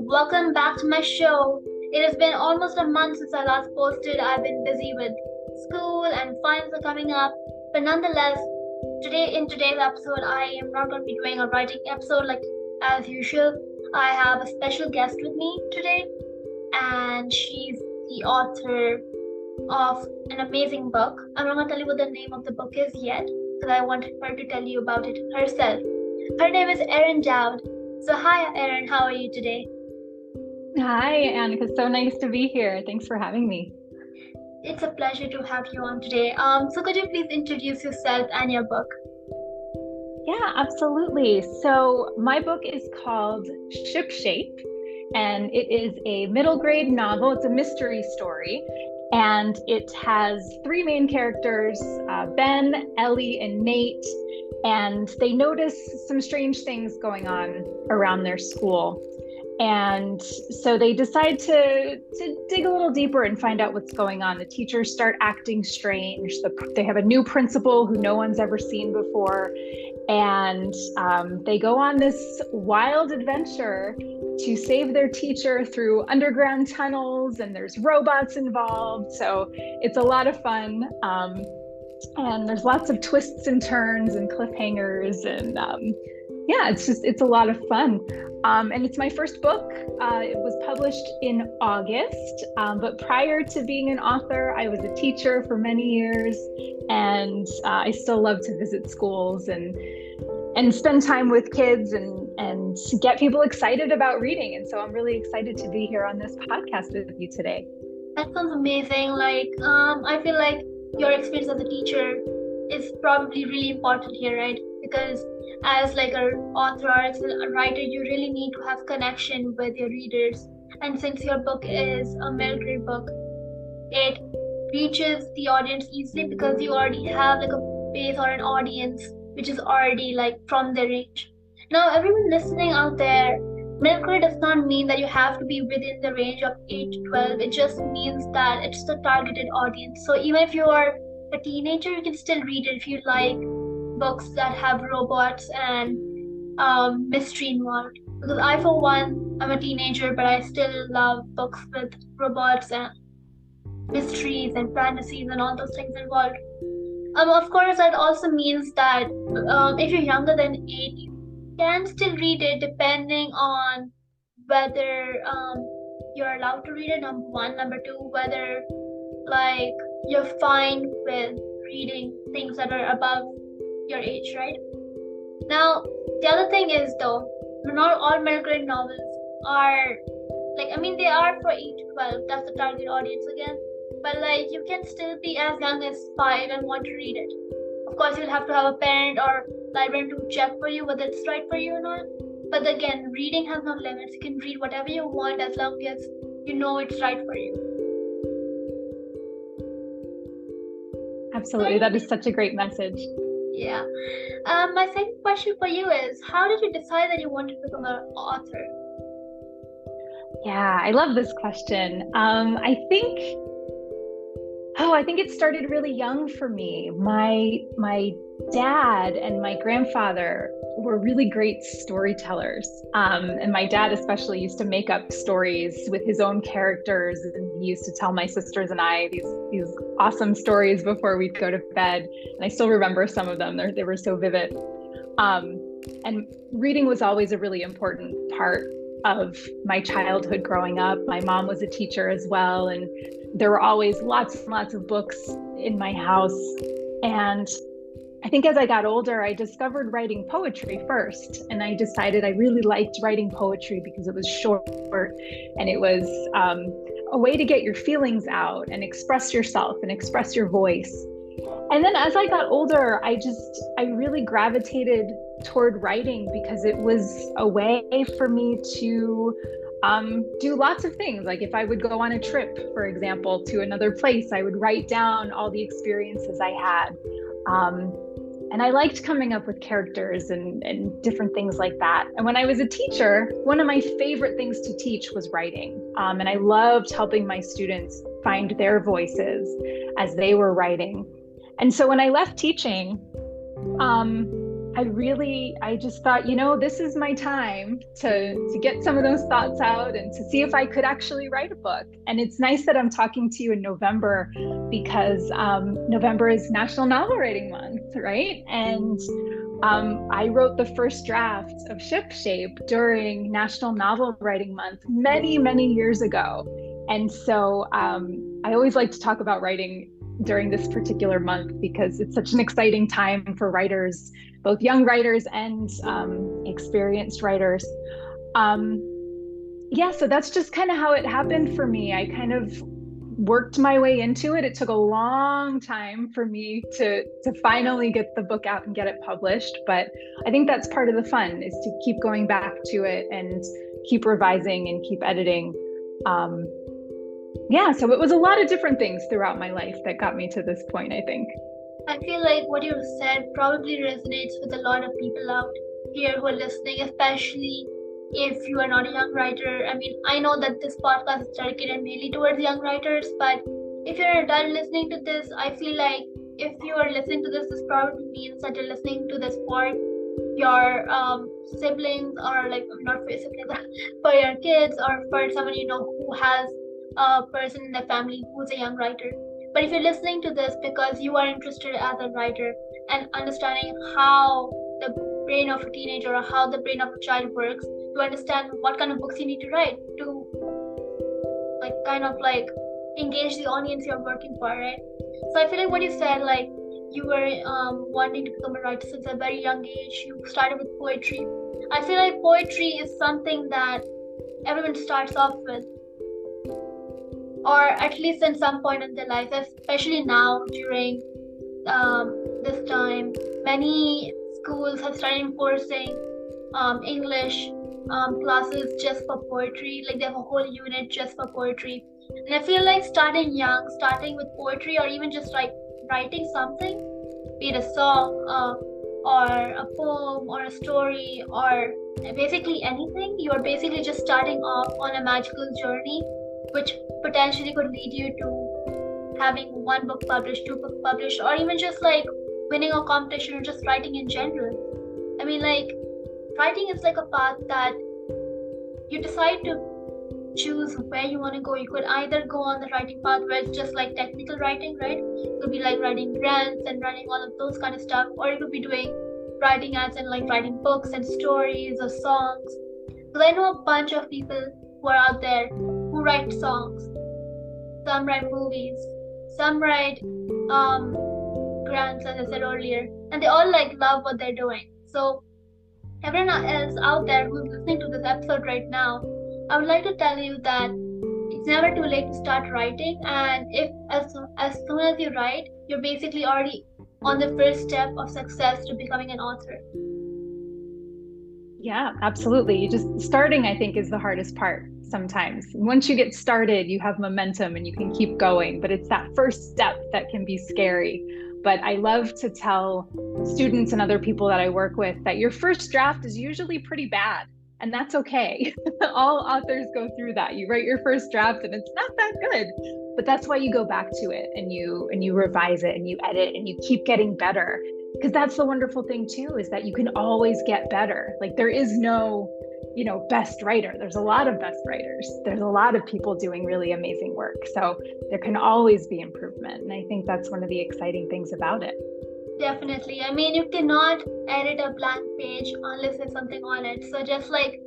welcome back to my show. It has been almost a month since I last posted. I've been busy with school and finals are coming up. But nonetheless, in today's episode, I am not going to be doing a writing episode like as usual. I have a special guest with me today, and she's the author of an amazing book. I'm not going to tell you what the name of the book is yet, because I want her to tell you about it herself. Her name is Erin Dowd. So hi, Erin, how are you today? Hi, Anika. So nice to be here. Thanks for having me. It's a pleasure to have you on today. So could you please introduce yourself and your book? Yeah, absolutely. So my book is called ShipShape, and it is a middle grade novel. It's a mystery story, and it has three main characters, Ben, Ellie, and Nate, and they notice some strange things going on around their school. And so they decide to dig a little deeper and find out what's going on. The teachers start acting strange. They have a new principal who no one's ever seen before. And they go on this wild adventure to save their teacher through underground tunnels, and there's robots involved. So it's a lot of fun. And there's lots of twists and turns and cliffhangers, and yeah, it's a lot of fun. And it's my first book. It was published in August, but prior to being an author, I was a teacher for many years, and I still love to visit schools and spend time with kids and get people excited about reading. And so I'm really excited to be here on this podcast with you today. That sounds amazing. I feel like your experience as a teacher is probably really important here, right? Because as like an author or as a writer, you really need to have connection with your readers. And since your book is a middle grade book, it reaches the audience easily because you already have like a base or an audience which is already like from their range. Now, everyone listening out there, middle grade does not mean that you have to be within the range of 8 to 12. It just means that it's the targeted audience. So even if you are a teenager, you can still read it if you like books that have robots and mystery involved. Because I, for one, I'm a teenager, but I still love books with robots and mysteries and fantasies and all those things involved. Of course, that also means that if you're younger than 8, you can still read it depending on whether you're allowed to read it, number one. Number two, whether like you're fine with reading things that are above your age, right? Now, the other thing is though, not all middle grade novels are they are for 8 to 12, that's the target audience again, but you can still be as young as 5 and want to read it. Of course, you'll have to have a parent or librarian to check for you whether it's right for you or not. But again, reading has no limits. You can read whatever you want as long as you know it's right for you. Absolutely, that is such a great message. Yeah. My second question for you is, how did you decide that you wanted to become an author? Yeah, I love this question. I think it started really young for me. My dad and my grandfather were really great storytellers. And my dad especially used to make up stories with his own characters, and he used to tell my sisters and I these awesome stories before we'd go to bed. And I still remember some of them. They were so vivid. And reading was always a really important part of my childhood growing up. My mom was a teacher as well, and there were always lots and lots of books in my house. And I think as I got older, I discovered writing poetry first, and I decided I really liked writing poetry because it was short and it was a way to get your feelings out and express yourself and express your voice. And then as I got older, I really gravitated toward writing because it was a way for me to do lots of things. Like if I would go on a trip, for example, to another place, I would write down all the experiences I had. And I liked coming up with characters and different things like that. And when I was a teacher, one of my favorite things to teach was writing. And I loved helping my students find their voices as they were writing. And so when I left teaching, I just thought, this is my time to get some of those thoughts out and to see if I could actually write a book. And it's nice that I'm talking to you in November because November is National Novel Writing Month, right? And I wrote the first draft of ShipShape during National Novel Writing Month many, many years ago. And so I always like to talk about writing during this particular month because it's such an exciting time for writers, both young writers and experienced writers. So that's just kind of how it happened for me. I kind of worked my way into it. It took a long time for me to finally get the book out and get it published, but I think that's part of the fun, is to keep going back to it and keep revising and keep editing. So it was a lot of different things throughout my life that got me to this point, I think. I feel like what you said probably resonates with a lot of people out here who are listening, especially if you are not a young writer. I mean, I know that this podcast is dedicated mainly towards young writers, but if you're an adult listening to this, I feel like if you are listening to this probably means that you're listening to this for your siblings, or like, not for your siblings, for your kids, or for someone who has a person in their family who's a young writer. But if you're listening to this because you are interested as a writer and understanding how the brain of a teenager or how the brain of a child works, to understand what kind of books you need to write to engage the audience you're working for, right? So I feel like what you said, like you were wanting to become a writer since a very young age. You started with poetry. I feel like poetry is something that everyone starts off with, or at least in some point in their life, especially now during this time. Many schools have started enforcing English classes just for poetry. Like they have a whole unit just for poetry. And I feel like starting young, starting with poetry, or even just like writing something, be it a song or a poem or a story or basically anything, you're basically just starting off on a magical journey, which potentially could lead you to having one book published, two books published, or even just like winning a competition or just writing in general. I mean, like, writing is like a path that you decide to choose where you want to go. You could either go on the writing path where it's just like technical writing, right? It could be like writing grants and writing all of those kind of stuff, or you could be doing writing as in like writing books and stories or songs. Because I know a bunch of people who are out there who write songs. Some write movies, some write grants, as I said earlier, and they all like love what they're doing. So everyone else out there who's listening to this episode right now, I would like to tell you that it's never too late to start writing, and if as soon as you write, you're basically already on the first step of success to becoming an author. Yeah, absolutely. Just starting, I think, is the hardest part sometimes. Once you get started, you have momentum and you can keep going, but it's that first step that can be scary. But I love to tell students and other people that I work with that your first draft is usually pretty bad, and that's okay. All authors go through that. You write your first draft and it's not that good, but that's why you go back to it and you revise it and you edit and you keep getting better. Because that's the wonderful thing too, is that you can always get better. Like there is no, best writer. There's a lot of best writers. There's a lot of people doing really amazing work. So there can always be improvement. And I think that's one of the exciting things about it. Definitely. I mean, you cannot edit a blank page unless there's something on it. So just like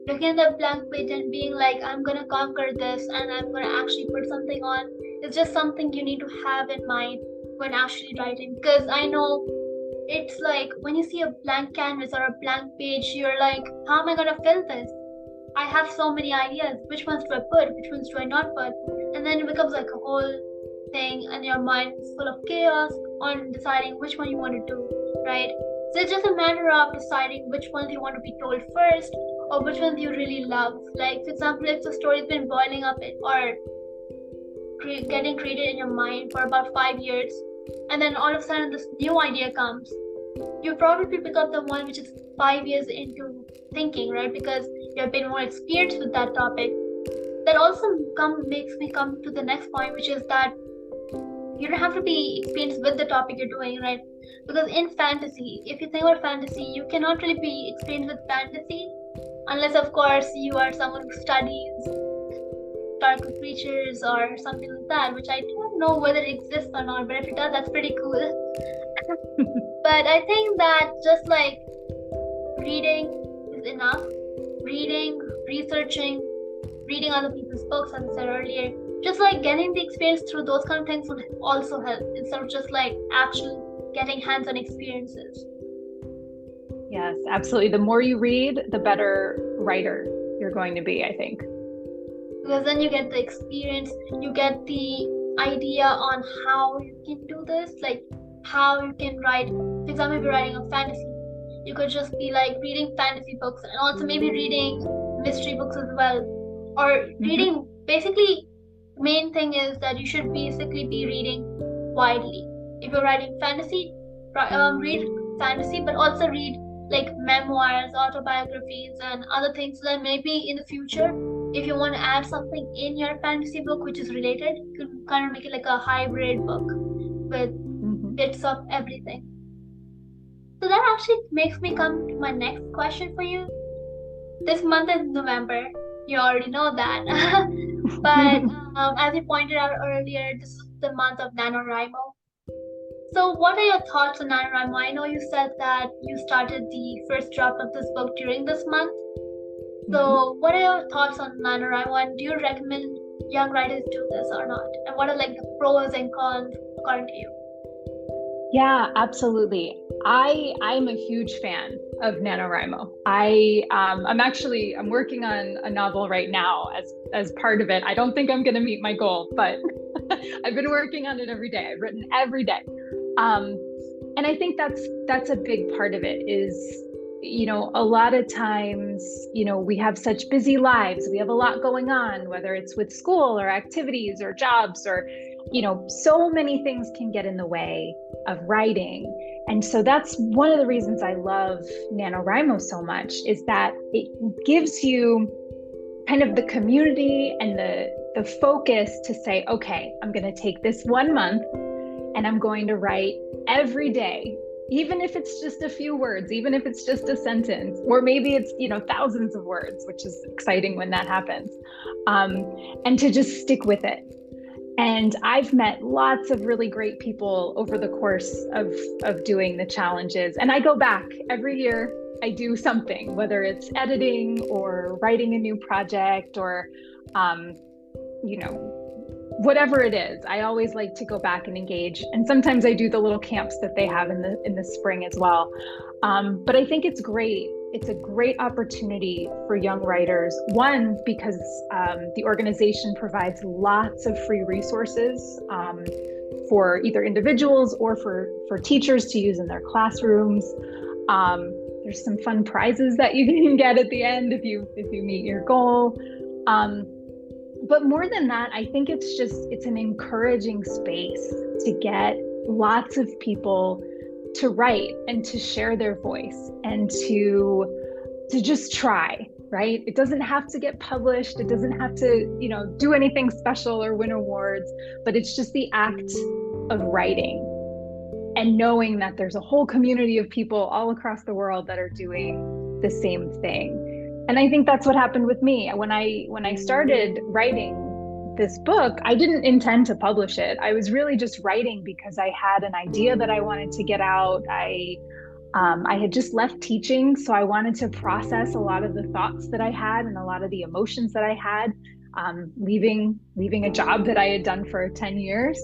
looking at the blank page and being like, I'm going to conquer this and I'm going to actually put something on, it's just something you need to have in mind when actually writing. Because I know it's like when you see a blank canvas or a blank page, you're like, how am I going to fill this? I have so many ideas. Which ones do I put? Which ones do I not put? And then it becomes like a whole thing and your mind is full of chaos on deciding which one you want to do, right? So it's just a matter of deciding which ones you want to be told first or which ones you really love. Like, for example, if the story's been boiling up or getting created in your mind for about 5 years, and then all of a sudden this new idea comes, you probably pick up the one which is 5 years into thinking, right? Because you have been more experienced with that topic. That also makes me come to the next point, which is that You don't have to be experienced with the topic you're doing, right? Because in fantasy, if you think about fantasy, you cannot really be experienced with fantasy unless, of course, you are someone who studies historical creatures or something like that, which I don't know whether it exists or not, but if it does, that's pretty cool. But I think that just like reading is enough. Reading, researching, reading other people's books, as I said earlier, just like getting the experience through those kind of things would also help instead of just like actually getting hands-on experiences. Yes, absolutely. The more you read, the better writer you're going to be, I think. Because then you get the experience, you get the idea on how you can do this, like how you can write. For example, if you're writing a fantasy, you could just be like reading fantasy books and also maybe reading mystery books as well, or reading. Basically, main thing is that you should basically be reading widely. If you're writing fantasy, read fantasy, but also read like memoirs, autobiographies, and other things. So that maybe in the future, if you want to add something in your fantasy book which is related, you can kind of make it like a hybrid book with bits of everything. So that actually makes me come to my next question for you. This month is November. You already know that. But as you pointed out earlier, this is the month of NanoWrimo. So what are your thoughts on NanoWrimo? I know you said that you started the first draft of this book during this month. So what are your thoughts on NanoWrimo, and do you recommend young writers do this or not? And what are like the pros and cons according to you? Yeah, absolutely. I'm a huge fan of NaNoWriMo. I'm working on a novel right now as part of it. I don't think I'm going to meet my goal, but I've been working on it every day. I've written every day. And I think that's a big part of it is, a lot of times, we have such busy lives. We have a lot going on, whether it's with school or activities or jobs or, so many things can get in the way of writing. And so that's one of the reasons I love NaNoWrimo so much, is that it gives you kind of the community and the focus to say, okay, I'm going to take this 1 month and I'm going to write every day, even if it's just a few words, even if it's just a sentence, or maybe it's, thousands of words, which is exciting when that happens, and to just stick with it. And I've met lots of really great people over the course of doing the challenges. And I go back every year. I do something, whether it's editing or writing a new project or, whatever it is. I always like to go back and engage. And sometimes I do the little camps that they have in the spring as well. But I think it's great. It's a great opportunity for young writers. One, because the organization provides lots of free resources for either individuals or for teachers to use in their classrooms. There's some fun prizes that you can get at the end if you meet your goal. But more than that, I think it's an encouraging space to get lots of people to write and to share their voice and to just try, right? It doesn't have to get published. It doesn't have to, do anything special or win awards, but it's just the act of writing and knowing that there's a whole community of people all across the world that are doing the same thing. And I think that's what happened with me. When I started writing this book, I didn't intend to publish it. I was really just writing because I had an idea that I wanted to get out. I had just left teaching, so I wanted to process a lot of the thoughts that I had and a lot of the emotions that I had, leaving a job that I had done for 10 years.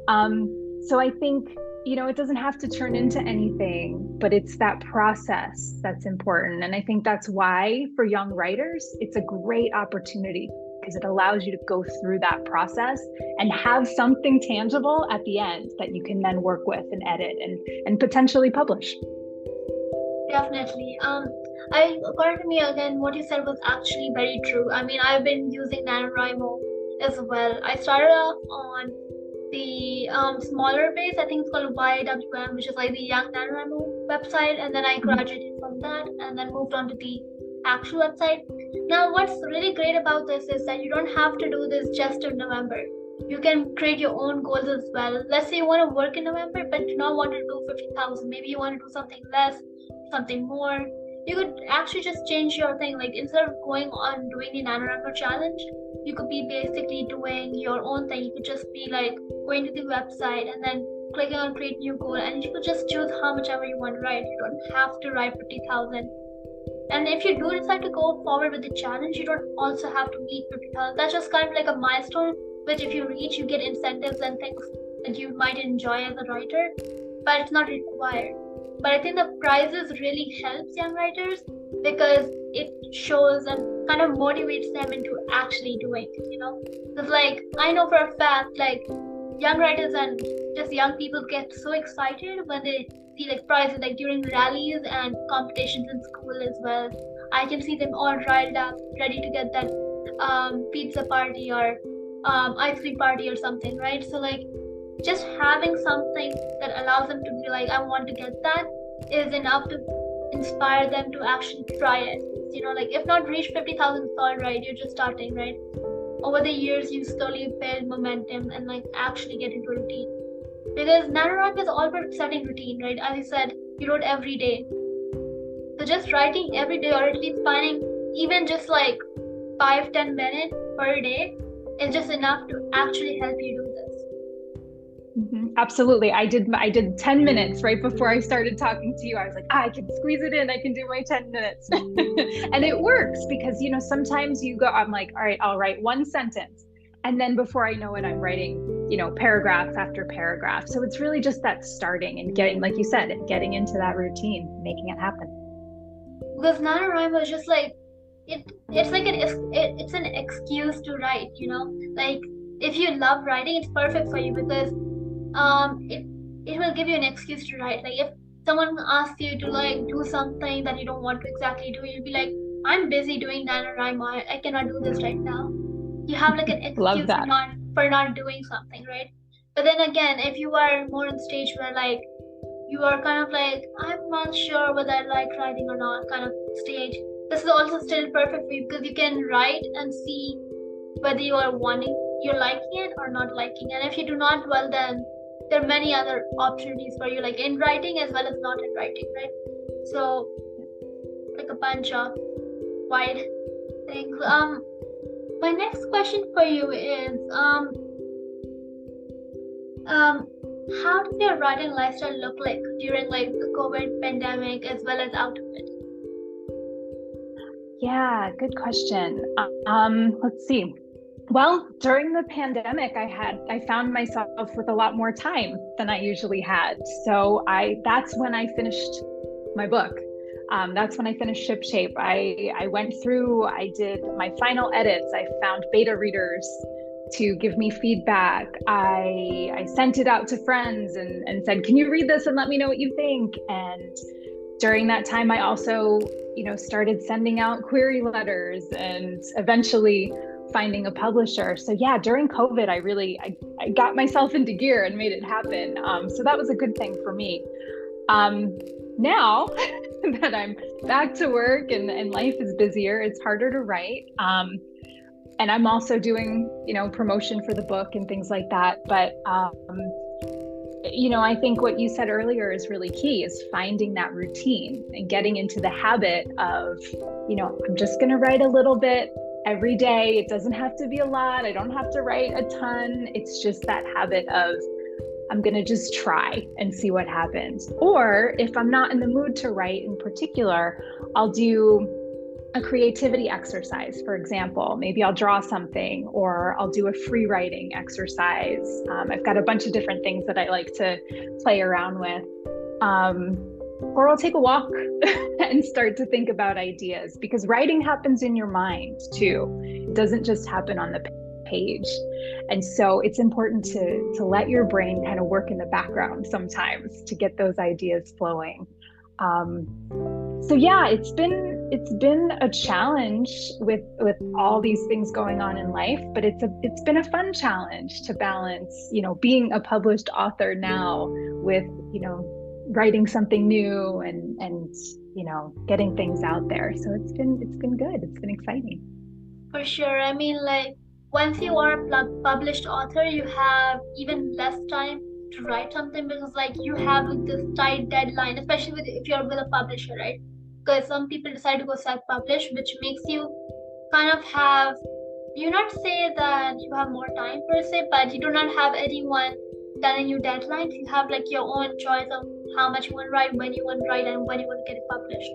So I think, it doesn't have to turn into anything, but it's that process that's important. And I think that's why for young writers, it's a great opportunity, because it allows you to go through that process and have something tangible at the end that you can then work with and edit and potentially publish. Definitely. According to me, again, what you said was actually very true. I mean, I've been using NaNoWrimo as well. I started off on the smaller base. I think it's called YWM, which is like the Young NaNoWrimo website, and then I graduated from that and then moved on to the actual website. Now, what's really great about this is that you don't have to do this just in November. You can create your own goals as well. Let's say you want to work in November, but do not want to do 50,000. Maybe you want to do something less, something more. You could actually just change your thing. Like instead of going on doing the NanoWrimo challenge, you could be basically doing your own thing. You could just be like going to the website and then clicking on create new goal, and you could just choose how much ever you want to write. You don't have to write 50,000. And if you do decide to go forward with the challenge, you don't also have to meet 50,000. That's just kind of like a milestone, which if you reach, you get incentives and things that you might enjoy as a writer, but it's not required. But I think the prizes really helps young writers because it shows and kind of motivates them into actually doing it, you know? Because like, I know for a fact, like, young writers and just young people get so excited when they see like prizes like during rallies and competitions in school as well. I can see them all riled up, ready to get that pizza party or ice cream party or something, right? So like just having something that allows them to be like, I want to get that is enough to inspire them to actually try it. You know, like if not reach 50,000, it's all right. You're just starting, right? Over the years, you slowly build momentum and like actually get into a routine. Because NanoWrimo is all about setting routine, right? As you said, you wrote every day. So just writing every day or at least finding even just like 5-10 minutes per day is just enough to actually help you do this. Absolutely. I did 10 minutes right before I started talking to you. I was like, I can squeeze it in. I can do my 10 minutes. And it works because, you know, sometimes I'm like, all right, I'll write one sentence. And then before I know it, I'm writing, you know, paragraph after paragraph. So it's really just that starting and getting, like you said, getting into that routine, making it happen. Because NanoWrimo is just like, it's like it's an excuse to write, you know? Like if you love writing, it's perfect for you because it will give you an excuse to write. Like if someone asks you to like do something that you don't want to exactly do, you'll be like, I'm busy doing NanoWrimo. I cannot do this right now. You have like an excuse for not doing something, right? But then again, if you are more on stage where like you are kind of like, I'm not sure whether I like writing or not kind of stage, this is also still perfect for you because you can write and see whether you're liking it or not liking it. And if you do not, well then there are many other opportunities for you, like in writing as well as not in writing, right? So like a bunch of wide things. My next question for you is how does your writing lifestyle look like during like the COVID pandemic as well as out of it? Yeah, good question. Let's see. Well, during the pandemic, I found myself with a lot more time than I usually had. So that's when I finished my book. That's when I finished ShipShape. I went through, I did my final edits. I found beta readers to give me feedback. I sent it out to friends and said, can you read this and let me know what you think? And during that time, I also, you know, started sending out query letters and eventually finding a publisher. So yeah, during COVID, I got myself into gear and made it happen. So that was a good thing for me. Now that I'm back to work and life is busier, it's harder to write. And I'm also doing, you know, promotion for the book and things like that. But, you know, I think what you said earlier is really key, is finding that routine and getting into the habit of, you know, I'm just going to write a little bit every day. It doesn't have to be a lot. I don't have to write a ton. It's just that habit of, I'm going to just try and see what happens. Or if I'm not in the mood to write in particular, I'll do a creativity exercise, for example. Maybe I'll draw something, or I'll do a free writing exercise. I've got a bunch of different things that I like to play around with. Or I'll take a walk and start to think about ideas, because writing happens in your mind too. It doesn't just happen on the page. And so it's important to let your brain kind of work in the background sometimes to get those ideas flowing. So yeah, it's been a challenge with all these things going on in life, but it's been a fun challenge to balance, you know, being a published author now with, you know, writing something new and you know, getting things out there. So it's been good. It's been exciting. For sure. I mean, like once you are a published author, you have even less time to write something because like you have this tight deadline, especially if you're with a publisher, right? Because some people decide to go self-publish, which makes you kind of have, you not say that you have more time per se, but you do not have anyone telling you deadlines. You have like your own choice of how much you want to write, when you want to write, and when you want to get it published.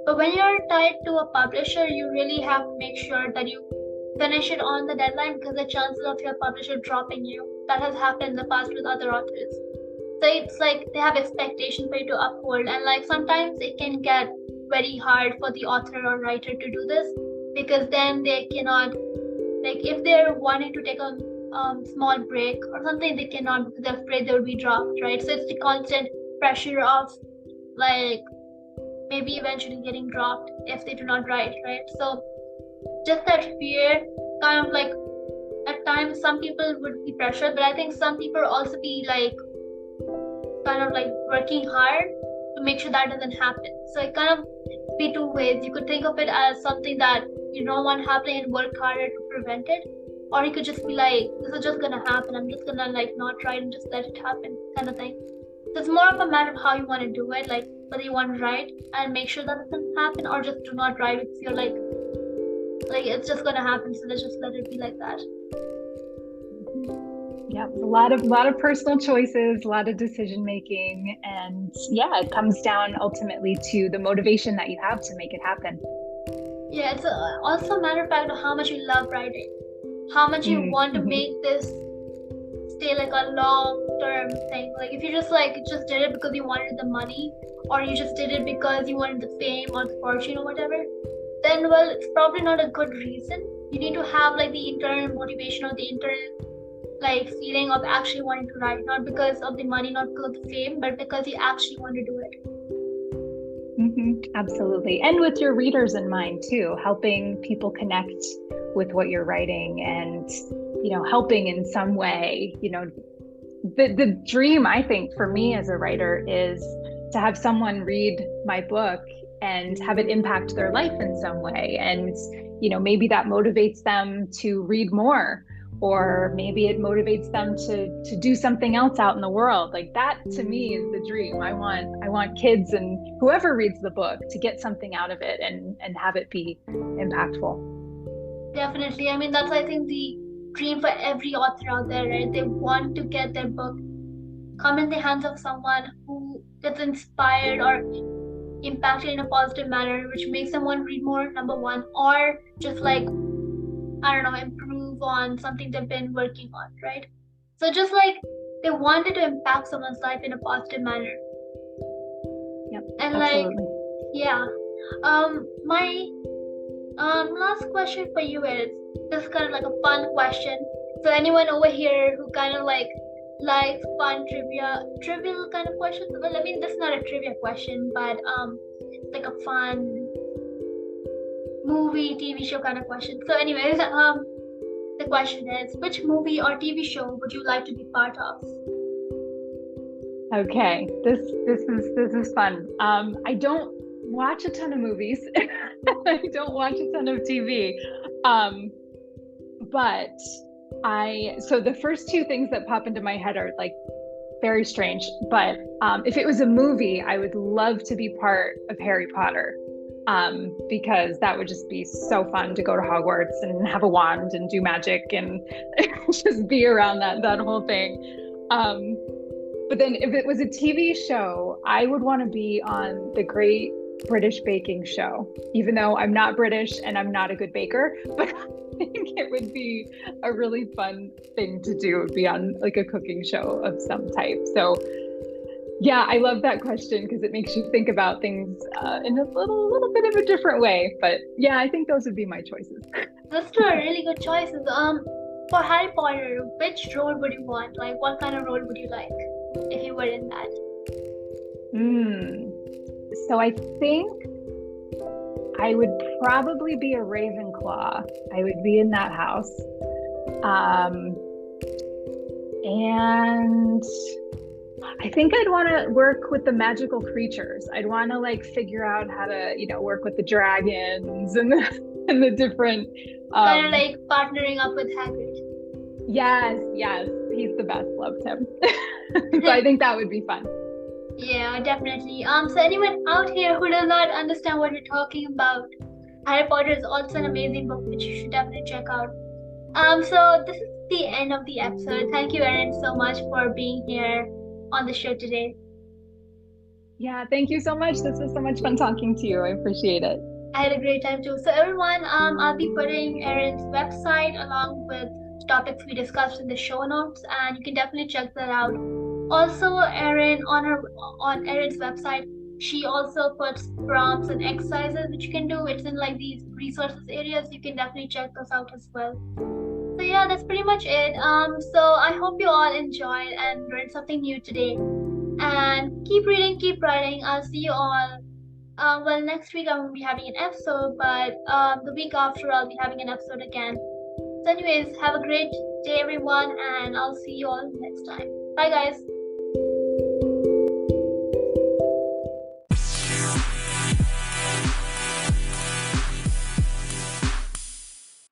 But when you're tied to a publisher, you really have to make sure that you finish it on the deadline, because the chances of your publisher dropping you, that has happened in the past with other authors. So it's like they have expectations for you to uphold, and like sometimes it can get very hard for the author or writer to do this, because then they cannot, like if they're wanting to take a small break or something, they cannot because they're afraid they will be dropped, right? So it's the constant pressure of like maybe eventually getting dropped if they do not write, right? So just that fear, kind of like at times some people would be pressured, but I think some people also be like kind of like working hard to make sure that doesn't happen. So it kind of be two ways. You could think of it as something that you don't want happening and work harder to prevent it, or you could just be like, this is just gonna happen, I'm just gonna like not write and just let it happen kind of thing. So it's more of a matter of how you want to do it, like whether you want to write and make sure that doesn't happen, or just do not write because you're like it's just gonna happen, so let's just let it be like that. Yeah, a lot of personal choices, a lot of decision making, and yeah, it comes down ultimately to the motivation that you have to make it happen. Yeah, it's also a matter of fact of how much you love writing, how much you want to make this stay like a long-term thing. Like if you just did it because you wanted the money, or you just did it because you wanted the fame or the fortune or whatever, then well, it's probably not a good reason. You need to have like the internal motivation or the internal like feeling of actually wanting to write, not because of the money, not because of the fame, but because you actually want to do it. Absolutely. And with your readers in mind too, helping people connect with what you're writing and, helping in some way. The dream, I think, for me as a writer is to have someone read my book and have it impact their life in some way. And, maybe that motivates them to read more, or maybe it motivates them to do something else out in the world. Like that to me is the dream. I want kids and whoever reads the book to get something out of it and have it be impactful. Definitely. I mean, that's, I think, the dream for every author out there, right? They want to get their book come in the hands of someone who gets inspired or impacted in a positive manner, which makes them want to read more, number one, or just like, I don't know, improve on something they've been working on, right? So just like they wanted to impact someone's life in a positive manner. Yep. And absolutely. like, yeah. My last question for you is, this is kind of like a fun question. So anyone over here who kind of like likes fun trivial kind of questions. Well, I mean, this is not a trivia question, but it's like a fun movie, TV show kind of question. So anyways, the question is, which movie or TV show would you like to be part of? Okay, this is fun. I don't watch a ton of movies. I don't watch a ton of TV. But so the first two things that pop into my head are like very strange. But if it was a movie, I would love to be part of Harry Potter. Because that would just be so fun to go to Hogwarts and have a wand and do magic and just be around that whole thing. But then if it was a TV show, I would want to be on the Great British Baking Show, even though I'm not British and I'm not a good baker, but I think it would be a really fun thing to do, would be on like a cooking show of some type. So yeah, I love that question because it makes you think about things in a little bit of a different way. But yeah, I think those would be my choices. Those two are really good choices. For Harry Potter, which role would you want? Like, what kind of role would you like if you were in that? So I think I would probably be a Ravenclaw. I would be in that house. And I think I'd want to work with the magical creatures. I'd want to like figure out how to, work with the dragons and and the different. Kind of like partnering up with Hagrid. Yes, he's the best. Loved him. So I think that would be fun. Yeah, definitely. So anyone out here who does not understand what we're talking about, Harry Potter is also an amazing book which you should definitely check out. So this is the end of the episode. Thank you, Erin, so much for being here on the show today. Yeah, thank you so much. This was so much fun talking to you. I appreciate it. I had a great time too. So everyone, I'll be putting Erin's website along with topics we discussed in the show notes, and you can definitely check that out. Also, Erin on Erin's website, she also puts prompts and exercises which you can do. It's in like these resources areas. You can definitely check those out as well. So yeah, that's pretty much it. So I hope you all enjoyed and learned something new today. And keep reading, keep writing. I'll see you all. Well, next week I won't be having an episode, but the week after I'll be having an episode again. So anyways, have a great day everyone, and I'll see you all next time. Bye guys.